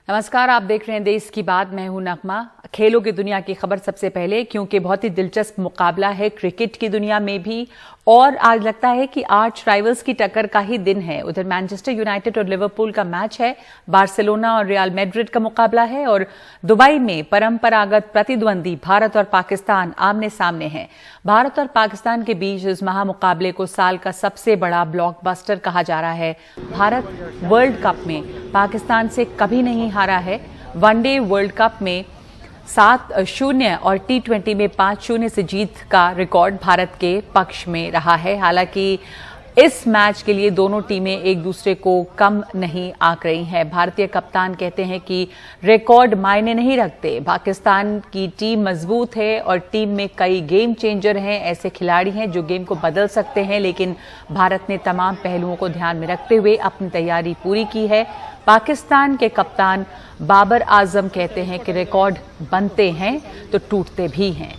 नमस्कार, आप देख रहे हैं देश की बात। मैं हूं नगमा। खेलों की दुनिया की खबर सबसे पहले, क्योंकि बहुत ही दिलचस्प मुकाबला है क्रिकेट की दुनिया में भी, और आज लगता है कि आर्च राइवल्स की टक्कर का ही दिन है। उधर मैनचेस्टर यूनाइटेड और लिवरपूल का मैच है, बार्सिलोना और रियल मैड्रिड का मुकाबला है, और दुबई में परंपरागत प्रतिद्वंदी भारत और पाकिस्तान आमने सामने हैं। भारत और पाकिस्तान के बीच इस महामुकाबले को साल का सबसे बड़ा ब्लॉकबस्टर कहा जा रहा है। भारत वर्ल्ड कप में पाकिस्तान से कभी नहीं हारा है। वनडे वर्ल्ड कप में 7-0 और T20 में 5-0 से जीत का रिकॉर्ड भारत के पक्ष में रहा है। हालांकि इस मैच के लिए दोनों टीमें एक दूसरे को कम नहीं आंक रही हैं। भारतीय कप्तान कहते हैं कि रिकॉर्ड मायने नहीं रखते, पाकिस्तान की टीम मजबूत है और टीम में कई गेम चेंजर हैं, ऐसे खिलाड़ी हैं जो गेम को बदल सकते हैं, लेकिन भारत ने तमाम पहलुओं को ध्यान में रखते हुए अपनी तैयारी पूरी की है। पाकिस्तान के कप्तान बाबर आजम कहते हैं कि रिकॉर्ड बनते हैं तो टूटते भी हैं।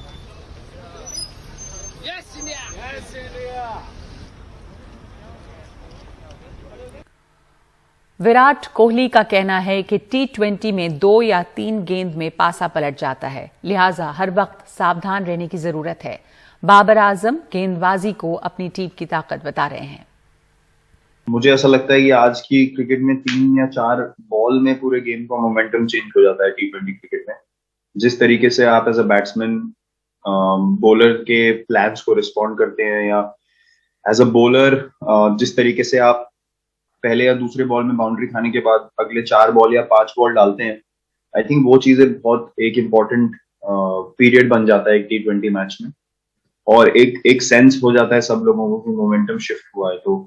विराट कोहली का कहना है कि T20 में 2 या 3 गेंद में पासा पलट जाता है, लिहाजा हर वक्त सावधान रहने की जरूरत है। बाबर आजम गेंदबाजी को अपनी टीम की ताकत बता रहे हैं। मुझे ऐसा लगता है कि आज की क्रिकेट में 3 या 4 बॉल में पूरे गेम का मोमेंटम चेंज हो जाता है T20 क्रिकेट में। जिस तरीके से आप एज अ बैट्समैन बॉलर के प्लान्स को रिस्पॉन्ड करते हैं, या एज अ बॉलर जिस तरीके से आप पहले या दूसरे बॉल में बाउंड्री खाने के बाद अगले 4 बॉल या 5 बॉल डालते हैं, आई थिंक वो चीजें बहुत एक इम्पोर्टेंट पीरियड बन जाता है एक T20 मैच में, और एक सेंस हो जाता है सब लोगों को कि मोमेंटम शिफ्ट हुआ है। तो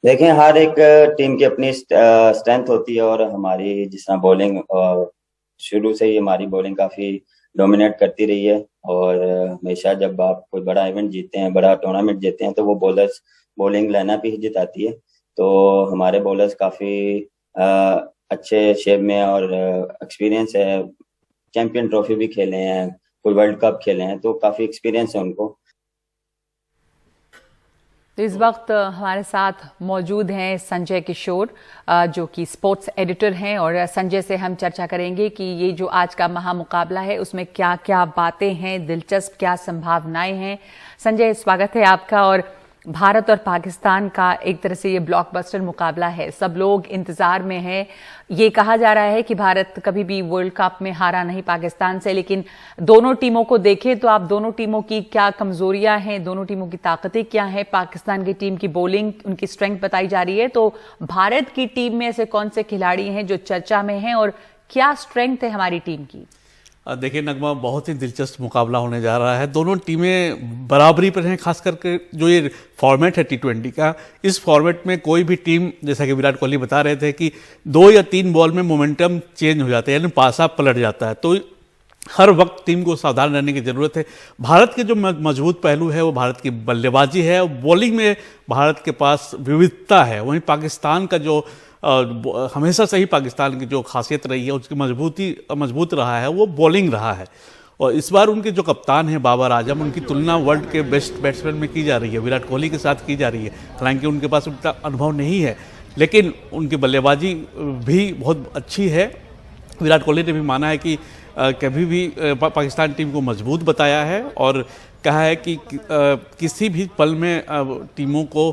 देखें, हर एक टीम की अपनी स्ट्रेंथ होती है, और हमारी जिस तरह बॉलिंग शुरू से ही हमारी बॉलिंग काफ़ी डोमिनेट करती रही है, और हमेशा जब आप कोई बड़ा इवेंट जीतते हैं, बड़ा टूर्नामेंट जीतते हैं, तो वो बॉलर्स बॉलिंग लाइनअप ही जिताती है। तो हमारे बॉलर्स काफ़ी अच्छे शेप में और एक्सपीरियंस है, चैंपियन ट्रॉफी भी खेले हैं, कोई वर्ल्ड कप खेले हैं, तो काफ़ी एक्सपीरियंस है उनको। तो इस वक्त हमारे साथ मौजूद हैं संजय किशोर, जो कि स्पोर्ट्स एडिटर हैं, और संजय से हम चर्चा करेंगे कि ये जो आज का महामुकाबला है उसमें क्या क्या बातें हैं, दिलचस्प क्या संभावनाएं हैं। संजय, स्वागत है आपका। और भारत और पाकिस्तान का एक तरह से ये ब्लॉकबस्टर मुकाबला है, सब लोग इंतजार में हैं। ये कहा जा रहा है कि भारत कभी भी वर्ल्ड कप में हारा नहीं पाकिस्तान से, लेकिन दोनों टीमों को देखें तो आप दोनों टीमों की क्या कमजोरियां हैं, दोनों टीमों की ताकतें क्या हैं। पाकिस्तान की टीम की बॉलिंग, उनकी स्ट्रेंथ बताई जा रही है, तो भारत की टीम में ऐसे कौन से खिलाड़ी हैं जो चर्चा में हैं, और क्या स्ट्रेंथ है हमारी टीम की? देखिए नगमा, बहुत ही दिलचस्प मुकाबला होने जा रहा है। दोनों टीमें बराबरी पर हैं, खास करके जो ये फॉर्मेट है T20 का। इस फॉर्मेट में कोई भी टीम, जैसा कि विराट कोहली बता रहे थे कि 2 या 3 बॉल में मोमेंटम चेंज हो जाता है, यानी पासा पलट जाता है, तो हर वक्त टीम को सावधान रहने की ज़रूरत है। भारत के जो मजबूत पहलू है वो भारत की बल्लेबाजी है, और बॉलिंग में भारत के पास विविधता है। वहीं पाकिस्तान का जो हमेशा से ही पाकिस्तान की जो खासियत रही है, उसकी मजबूत रहा है, वो बॉलिंग रहा है। और इस बार उनके जो कप्तान हैं बाबर आजम, उनकी तुलना वर्ल्ड के बेस्ट बैट्समैन में की जा रही है, विराट कोहली के साथ की जा रही है। हालांकि उनके पास उतना अनुभव नहीं है, लेकिन उनकी बल्लेबाजी भी बहुत अच्छी है। विराट कोहली ने भी माना है कि कभी भी पाकिस्तान टीम को मजबूत बताया है, और कहा है कि किसी भी पल में टीमों को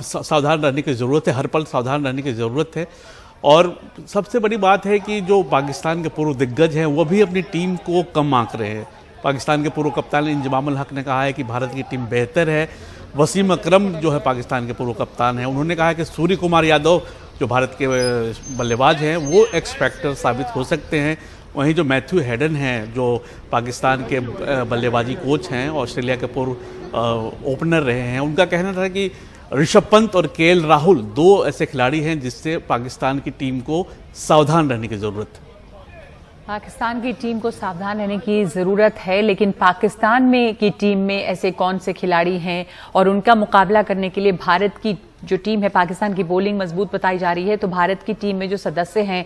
सावधान रहने की ज़रूरत है, हर पल सावधान रहने की ज़रूरत है। और सबसे बड़ी बात है कि जो पाकिस्तान के पूर्व दिग्गज हैं वो भी अपनी टीम को कम आंक रहे हैं। पाकिस्तान के पूर्व कप्तान इंजमाम उल हक ने कहा है कि भारत की टीम बेहतर है। वसीम अकरम जो है पाकिस्तान के पूर्व कप्तान हैं, उन्होंने कहा है कि सूर्य कुमार यादव जो भारत के बल्लेबाज हैं वो एक्स फैक्टर साबित हो सकते हैं। वहीं जो मैथ्यू हेडन हैं, जो पाकिस्तान के बल्लेबाजी कोच हैं, ऑस्ट्रेलिया के पूर्व ओपनर रहे हैं, उनका कहना था कि ऋषभ पंत और KL राहुल 2 ऐसे खिलाड़ी हैं जिससे पाकिस्तान की टीम को सावधान रहने की ज़रूरत है। पाकिस्तान की टीम को सावधान रहने की ज़रूरत है, लेकिन पाकिस्तान में की टीम में ऐसे कौन से खिलाड़ी हैं और उनका मुकाबला करने के लिए भारत की जो टीम है, पाकिस्तान की बॉलिंग मजबूत बताई जा रही है, तो भारत की टीम में जो सदस्य हैं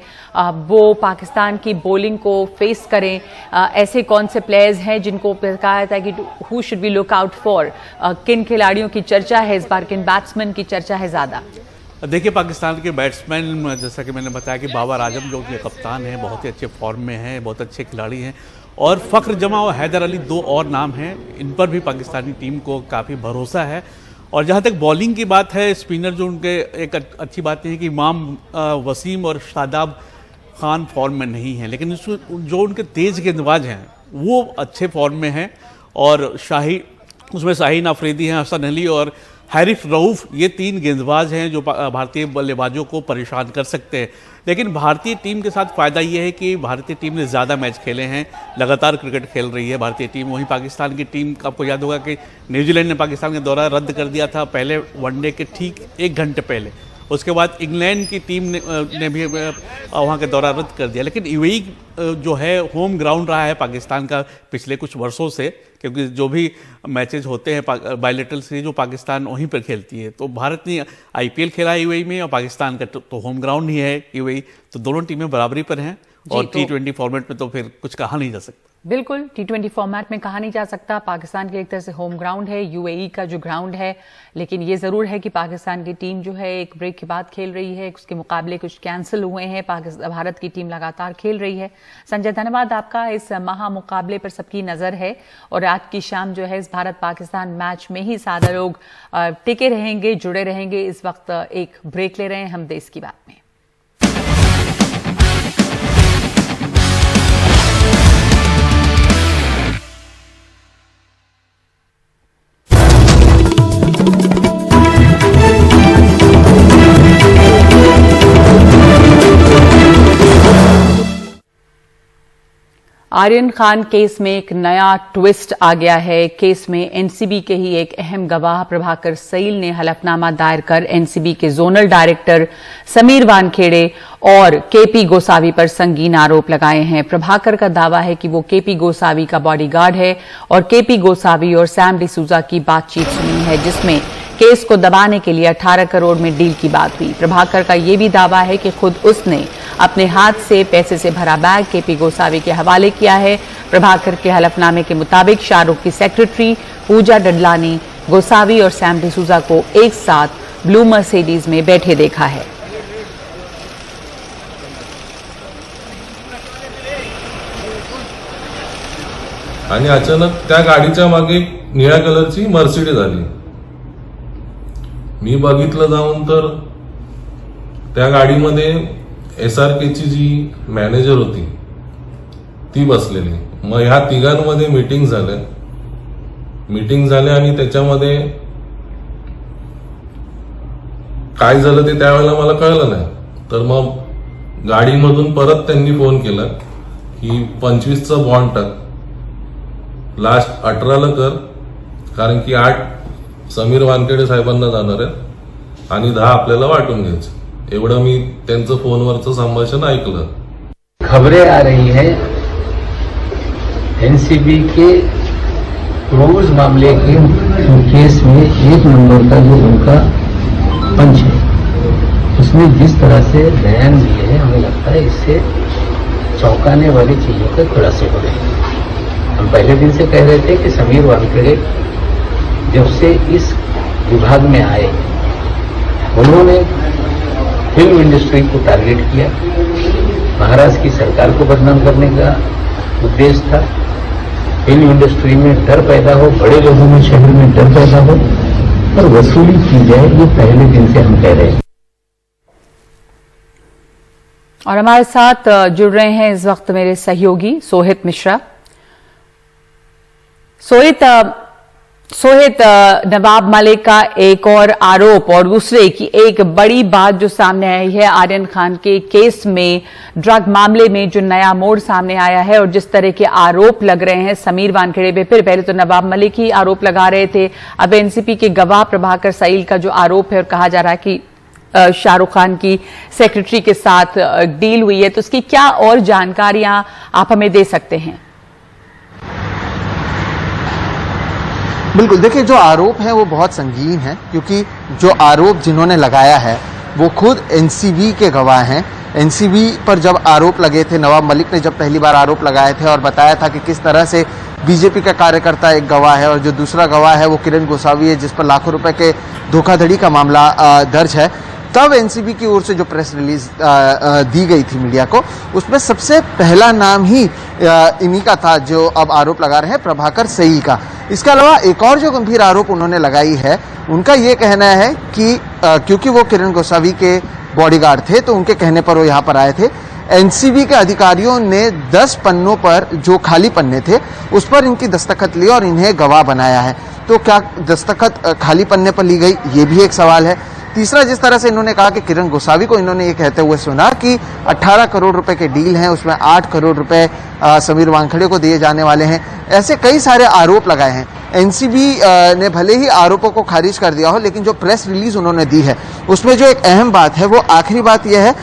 वो पाकिस्तान की बॉलिंग को फेस करें, ऐसे कौन से प्लेयर्स हैं जिनको कहा जाता है कि who should be look out for, किन खिलाड़ियों की चर्चा है इस बार, किन बैट्समैन की चर्चा है ज़्यादा? देखिए, पाकिस्तान के बैट्समैन जैसा कि मैंने बताया कि बाबर आजम जो कि कप्तान हैं, बहुत ही अच्छे फॉर्म में हैं, बहुत अच्छे खिलाड़ी हैं, और फ़ख्र जमा और हैदर अली 2 और नाम हैं। इन पर भी पाकिस्तानी टीम को काफ़ी भरोसा है। और जहाँ तक बॉलिंग की बात है, स्पिनर जो उनके एक अच्छी बात है कि इमाम वसीम और शादाब खान फॉर्म में नहीं हैं, लेकिन जो उनके तेज़ गेंदबाज हैं वो अच्छे फॉर्म में हैं। और उसमें शाहीन अफरीदी हैं, हसन अली और हारिफ रऊफ, ये 3 गेंदबाज हैं जो भारतीय बल्लेबाजों को परेशान कर सकते हैं। लेकिन भारतीय टीम के साथ फ़ायदा ये है कि भारतीय टीम ने ज़्यादा मैच खेले हैं, लगातार क्रिकेट खेल रही है भारतीय टीम। वहीं पाकिस्तान की टीम, आपको याद होगा कि न्यूजीलैंड ने पाकिस्तान का दौरा रद्द कर दिया था पहले वनडे के ठीक 1 घंटे पहले। उसके बाद इंग्लैंड की टीम ने भी वहाँ का दौरा रद्द कर दिया। लेकिन यूएई जो है होम ग्राउंड रहा है पाकिस्तान का पिछले कुछ वर्षों से, क्योंकि जो भी मैचेज होते हैं बायलैटरल सीरीज जो पाकिस्तान वहीं पर खेलती है। तो भारत ने आईपीएल खेला है यूएई में, और पाकिस्तान का तो होम ग्राउंड ही है यूएई। तो दोनों टीमें बराबरी पर हैं, और T20 फॉर्मेट में तो फिर कुछ कहा नहीं जा सकता। बिल्कुल, T20 फॉर्मेट में कहा नहीं जा सकता। पाकिस्तान के एक तरह से होम ग्राउंड है, यूएई का जो ग्राउंड है। लेकिन ये ज़रूर है कि पाकिस्तान की टीम जो है एक ब्रेक के बाद खेल रही है, उसके मुकाबले कुछ कैंसिल हुए हैं। भारत की टीम लगातार खेल रही है। संजय, धन्यवाद आपका। इस महामुकाबले पर सबकी नज़र है, और आज की शाम जो है इस भारत पाकिस्तान मैच में ही सारे लोग टिके रहेंगे, जुड़े रहेंगे। इस वक्त एक ब्रेक ले रहे हैं हम देश की बात में। आर्यन खान केस में एक नया ट्विस्ट आ गया है। केस में एनसीबी के ही एक अहम गवाह प्रभाकर सईल ने हलफनामा दायर कर एनसीबी के जोनल डायरेक्टर समीर वानखेड़े और केपी गोसावी पर संगीन आरोप लगाए हैं। प्रभाकर का दावा है कि वो केपी गोसावी का बॉडीगार्ड है और केपी गोसावी और सैम डिसूजा की बातचीत सुनी है, जिसमें केस को दबाने के लिए 18 करोड़ में डील की बात हुई। प्रभाकर का यह भी दावा है कि खुद उसने अपने हाथ से पैसे से भरा बैग केपी गोसावी के हवाले किया है। प्रभाकर के हलफनामे के मुताबिक शाहरुख की सेक्रेटरी पूजा डडलानी गोसावी और सैम डिसूजा को एक साथ ब्लू मर्सिडीज में बैठे देखा है। आणि अचानक त्या गाडीच्या मागे एक निळ्या कलरची मर्सिडीज आली। मी बघितलं जाऊन तर त्या गाडीमध्ये एसआरकेची जी मॅनेजर होती ती बसलेली। मग ह्या तिघांमध्ये मीटिंग झाले आणि त्याच्यामध्ये काय झालं ते त्यावेळेला मला कळलं नाही। तर मग गाडीमधून परत त्यांनी फोन केला की 25चा बॉन्ड टाक, लास्ट 18ला कर, कारण की 8 समीर वानखेडे साहेबांना जाणार आहे आणि 10 आपल्याला वाटून घ्यायचं। एवढं मी त्यांचं फोनवरचं संभाषण ऐकलं। खबरें आ रही हैं एनसीबी के क्लोज मामले के केस में 1 नंबर का जो उनका पंच है, उसने जिस तरह से बयान दिए हैं, हमें लगता है इससे चौंकाने वाली चीजों के खुलासे हो रहे हैं। हम पहले दिन से कह रहे थे कि समीर वानखेड़े जब से इस विभाग में आए, उन्होंने फिल्म इंडस्ट्री को टारगेट किया। महाराष्ट्र की सरकार को बदनाम करने का उद्देश्य था। फिल्म इंडस्ट्री में डर पैदा हो, बड़े लोगों में शहर में डर पैदा हो और वसूली की जाए, ये पहले दिन से हम कह रहे हैं। और हमारे साथ जुड़ रहे हैं इस वक्त मेरे सहयोगी सोहित मिश्रा। सोहित, नवाब मलिक का एक और आरोप और दूसरे की एक बड़ी बात जो सामने आई है आर्यन खान के केस में, ड्रग मामले में जो नया मोड़ सामने आया है और जिस तरह के आरोप लग रहे हैं समीर वानखेड़े पे। फिर पहले तो नवाब मलिक ही आरोप लगा रहे थे, अब एनसीबी के गवाह प्रभाकर सईल का जो आरोप है और कहा जा रहा है कि शाहरुख खान की सेक्रेटरी के साथ डील हुई है, तो उसकी क्या और जानकारियां आप हमें दे सकते हैं? बिल्कुल, देखिए जो आरोप है वो बहुत संगीन है, क्योंकि जो आरोप जिन्होंने लगाया है वो खुद एनसीबी के गवाह हैं। एनसीबी पर जब आरोप लगे थे, नवाब मलिक ने जब पहली बार आरोप लगाए थे और बताया था कि किस तरह से बीजेपी का कार्यकर्ता एक गवाह है और जो दूसरा गवाह है वो किरण गोसावी है, जिस पर लाखों रुपए के धोखाधड़ी का मामला दर्ज है। तब एनसीबी की ओर से जो प्रेस रिलीज दी गई थी मीडिया को, उसमें सबसे पहला नाम ही इन्हीं का था जो अब आरोप लगा रहे हैं, प्रभाकर सई का। इसके अलावा एक और जो गंभीर आरोप उन्होंने लगाई है, उनका ये कहना है कि क्योंकि वो किरण गोसावी के बॉडीगार्ड थे तो उनके कहने पर वो यहाँ पर आए थे। एनसीबी के अधिकारियों ने 10 पन्नों पर जो खाली पन्ने थे उस पर इनकी दस्तखत ली और इन्हें गवाह बनाया है। तो क्या दस्तखत खाली पन्ने पर ली गई, ये भी एक सवाल है। तीसरा, जिस तरह से इन्होंने कहा कि किरण गोसावी को इन्होंने ये कहते हुए सुना कि 18 करोड़ रुपए के डील हैं, उसमें 8 करोड़ रुपए समीर वानखेड़े को दिए जाने वाले हैं, ऐसे कई सारे आरोप लगाए हैं। एनसीबी ने भले ही आरोपों को खारिज कर दिया हो, लेकिन जो प्रेस रिलीज उन्होंने दी है उसमें जो एक अहम बात है, वो आखिरी बात यह है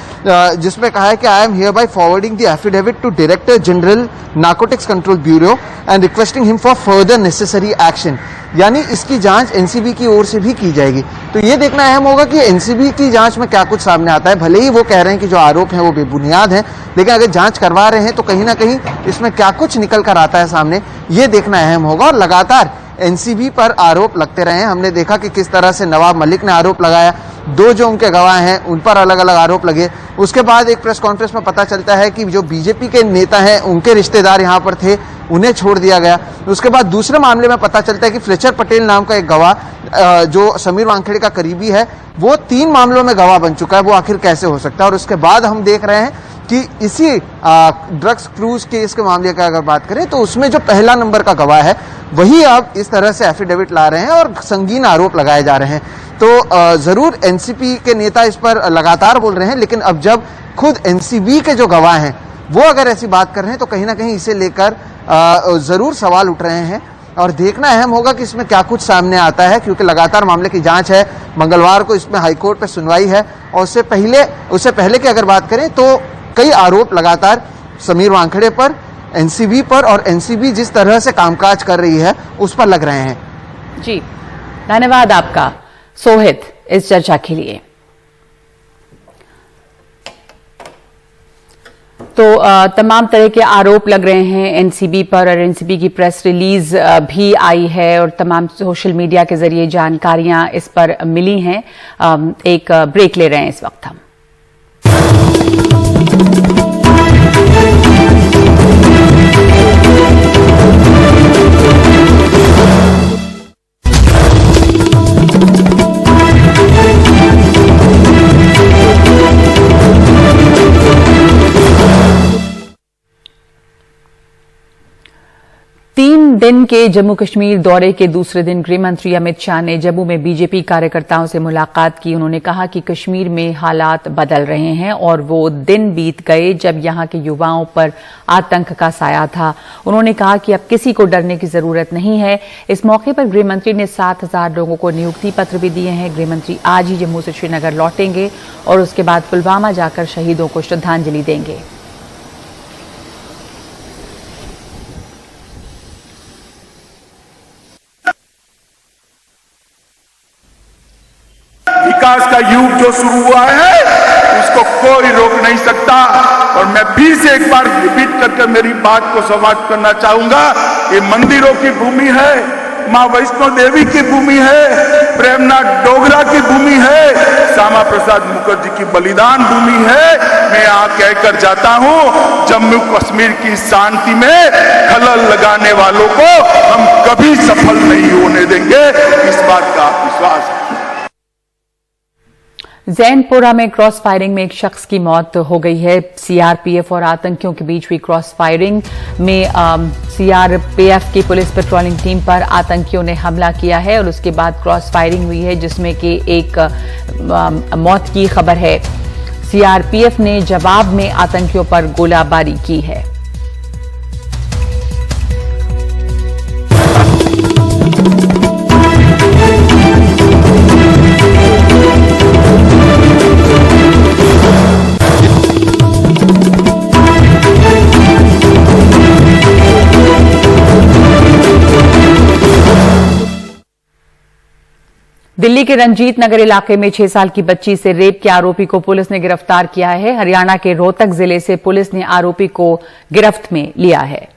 जिसमें कहा है कि I am hereby forwarding the affidavit to director general narcotics control bureau and requesting him for further necessary action. यानी इसकी जांच एनसीबी की ओर से भी की जाएगी। तो ये देखना अहम होगा कि एनसीबी की जांच में क्या कुछ सामने आता है। भले ही वो कह रहे हैं कि जो आरोप हैं वो बेबुनियाद हैं, लेकिन अगर जांच करवा रहे हैं तो कहीं ना कहीं इसमें क्या कुछ निकल कर आता है सामने, ये देखना अहम होगा। और लगातार एनसीबी पर आरोप लगते रहे हैं। हमने देखा कि किस तरह से नवाब मलिक ने आरोप लगाया, 2 जो उनके गवाह हैं उन पर अलग अलग आरोप लगे। उसके बाद एक प्रेस कॉन्फ्रेंस में पता चलता है कि जो बीजेपी के नेता हैं उनके रिश्तेदार यहाँ पर थे, उन्हें छोड़ दिया गया। उसके बाद दूसरे मामले में पता चलता है कि फ्लेचर पटेल नाम का एक गवाह जो समीर वानखेड़े का करीबी है, वो 3 मामलों में गवाह बन चुका है। वो आखिर कैसे हो सकता है? और उसके बाद हम देख रहे हैं कि इसी ड्रग्स क्रूज केस के मामले का अगर बात करें तो उसमें जो पहला नंबर का गवाह है वही अब इस तरह से एफिडेविट ला रहे हैं और संगीन आरोप लगाए जा रहे हैं। तो जरूर एनसीबी के नेता इस पर लगातार बोल रहे हैं, लेकिन अब जब खुद एनसीबी के जो गवाह हैं वो अगर ऐसी बात कर रहे हैं तो कहीं ना कहीं इसे लेकर जरूर सवाल उठ रहे हैं। और देखना अहम होगा कि इसमें क्या कुछ सामने आता है, क्योंकि लगातार मामले की जांच है। मंगलवार को इसमें हाईकोर्ट पे सुनवाई है और उससे पहले की अगर बात करें तो कई आरोप लगातार समीर वानखेड़े पर, एनसीबी पर और एनसीबी जिस तरह से कामकाज कर रही है उस पर लग रहे हैं। जी, धन्यवाद आपका सोहित इस चर्चा के लिए। तो तमाम तरह के आरोप लग रहे हैं एनसीबी पर और एनसीबी की प्रेस रिलीज भी आई है और तमाम सोशल मीडिया के जरिए जानकारियां इस पर मिली हैं। एक ब्रेक ले रहे हैं इस वक्त हम। दिन के जम्मू कश्मीर दौरे के दूसरे दिन गृह मंत्री अमित शाह ने जम्मू में बीजेपी कार्यकर्ताओं से मुलाकात की। उन्होंने कहा कि कश्मीर में हालात बदल रहे हैं और वो दिन बीत गए जब यहां के युवाओं पर आतंक का साया था। उन्होंने कहा कि अब किसी को डरने की जरूरत नहीं है। इस मौके पर गृह मंत्री ने 7,000 लोगों को नियुक्ति पत्र भी दिए हैं। गृह मंत्री आज ही जम्मू से श्रीनगर लौटेंगे और उसके बाद पुलवामा जाकर शहीदों को श्रद्धांजलि देंगे। विकास का युग जो शुरू हुआ है उसको कोई रोक नहीं सकता। और मैं फिर से एक बार रिपीट करके मेरी बात को समाप्त करना चाहूंगा। ये मंदिरों की भूमि है, मां वैष्णो देवी की भूमि है, प्रेमनाथ डोगरा की भूमि है, श्यामा प्रसाद मुखर्जी की बलिदान भूमि है। मैं यहाँ कहकर जाता हूँ, जम्मू कश्मीर की शांति में खलल लगाने वालों को हम कभी सफल नहीं होने देंगे, इस बात का विश्वास है। जैनपुरा में क्रॉस फायरिंग में एक शख्स की मौत हो गई है। सीआरपीएफ और आतंकियों के बीच हुई क्रॉस फायरिंग में सीआरपीएफ की पुलिस पेट्रोलिंग टीम पर आतंकियों ने हमला किया है और उसके बाद क्रॉस फायरिंग हुई है जिसमें कि एक मौत की खबर है। सीआरपीएफ ने जवाब में आतंकियों पर गोलाबारी की है। दिल्ली के रंजीत नगर इलाके में 6 साल की बच्ची से रेप के आरोपी को पुलिस ने गिरफ्तार किया है। हरियाणा के रोहतक जिले से पुलिस ने आरोपी को गिरफ्त में लिया है।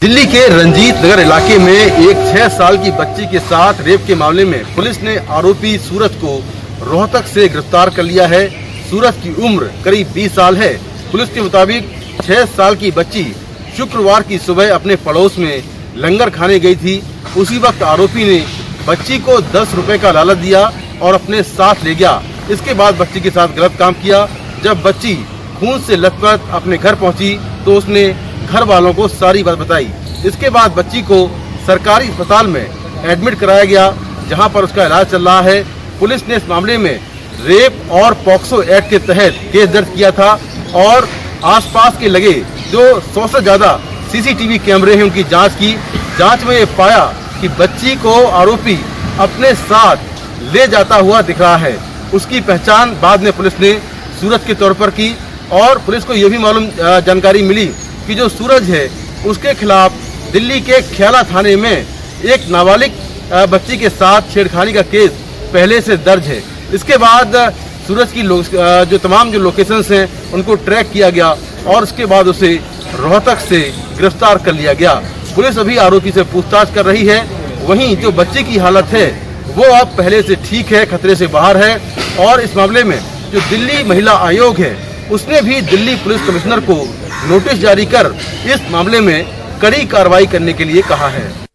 दिल्ली के रंजीत नगर इलाके में एक 6 साल की बच्ची के साथ रेप के मामले में पुलिस ने आरोपी सूरज को रोहतक से गिरफ्तार कर लिया है। सूरज की उम्र करीब 20 साल है। पुलिस के मुताबिक 6 साल की बच्ची शुक्रवार की सुबह अपने पड़ोस में लंगर खाने गई थी। उसी वक्त आरोपी ने बच्ची को 10 रुपए का लालच दिया और अपने साथ ले गया। इसके बाद बच्ची के साथ गलत काम किया। जब बच्ची खून से लथपथ अपने घर पहुंची तो उसने घर वालों को सारी बात बताई। इसके बाद बच्ची को सरकारी अस्पताल में एडमिट कराया गया, जहां पर उसका इलाज चल रहा है। पुलिस ने इस मामले में रेप और पॉक्सो एक्ट के तहत केस दर्ज किया था और आसपास के लगे जो 100 से ज्यादा सीसीटीवी कैमरे हैं उनकी जांच की। जांच में ये पाया कि बच्ची को आरोपी अपने साथ ले जाता हुआ दिख रहा है। उसकी पहचान बाद में पुलिस ने सूरज के तौर पर की और पुलिस को यह भी मालूम जानकारी मिली कि जो सूरज है उसके खिलाफ दिल्ली के ख्याला थाने में एक नाबालिग बच्ची के साथ छेड़खानी का केस पहले से दर्ज है। इसके बाद सूरज की जो तमाम जो लोकेशंस हैं उनको ट्रैक किया गया और उसके बाद उसे रोहतक से गिरफ्तार कर लिया गया। पुलिस अभी आरोपी से पूछताछ कर रही है। वहीं जो बच्चे की हालत है वो अब पहले से ठीक है, खतरे से बाहर है। और इस मामले में जो दिल्ली महिला आयोग है उसने भी दिल्ली पुलिस कमिश्नर को नोटिस जारी कर इस मामले में कड़ी कार्रवाई करने के लिए कहा है।